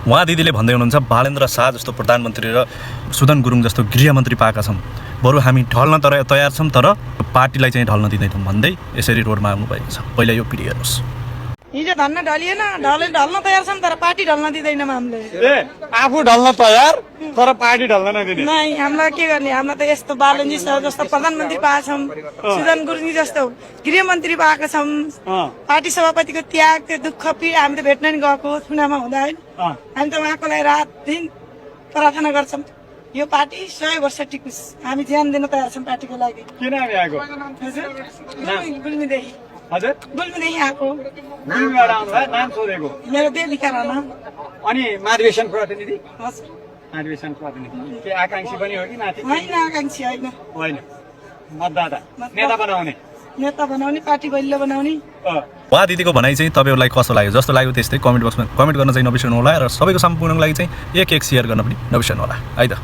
उहाँ दिदीले भन्दै हुनुहुन्छ बालेन्द्र शाह जस्तो प्रधानमन्त्री र सुदन गुरुङ जस्तो गृहमन्त्री पाएका छौँ, बरु हामी ढल्न तयार छौँ तर पार्टीलाई चाहिँ ढल्न दिँदैनौँ भन्दै यसरी रोडमा आउनुभएको छ। पहिला यो पिडी हेर्नुहोस्। हिजो धन्न ढलिएन, ढल्न तयार छौँ तर पार्टी ढल्न दिँदैनौँ हामीले। आफू ढल्न तयार तर पार्टी ढल्न नदिने। नै, हामीलाई के गर्ने? हामीलाई त यस्तो बालनजी जस्तो प्रधानमन्त्री पाएका छौँ, सुदन गुरुङजी जस्तो गृहमन्त्री पाएका छौँ, पार्टी सभापतिको त्याग, त्यो दुःख पीडा हामी त भेट्न नि गएको चुनावमा हुँदा होइन। हामी त उहाँको लागि रात दिन प्रार्थना गर्छौँ यो पार्टी 100 वर्ष टिकोस्। हामी ध्यान दिन तयार छौँ पार्टीको लागि। किन हामी आएको? गुल्मीदेखि। हजुर, गुल्मीदेखि आएको। गुल्मीबाट आउनुभयो, नाम सोधेको। मेरो देविका राणा। अनि महाधिवेशन प्रतिनिधि? हजुर। महाधिवेशन प्रतिनिधि के आकांक्षी पनि हो कि माथि? होइन, आकांक्षी होइन। होइन, मतदाता नेता बनाउने। नेता बनाउने, पार्टी बलियो बनाउने। उहाँ दिदीको भनाइ चाहिँ तपाईँहरूलाई कस्तो लाग्यो? जस्तो लाग्यो त्यस्तै कमेन्ट बक्समा कमेन्ट गर्न चाहिँ नबिर्सनु होला र सबैको सम्पूर्णको लागि चाहिँ एक सेयर गर्न पनि नबिर्सनु होला है त।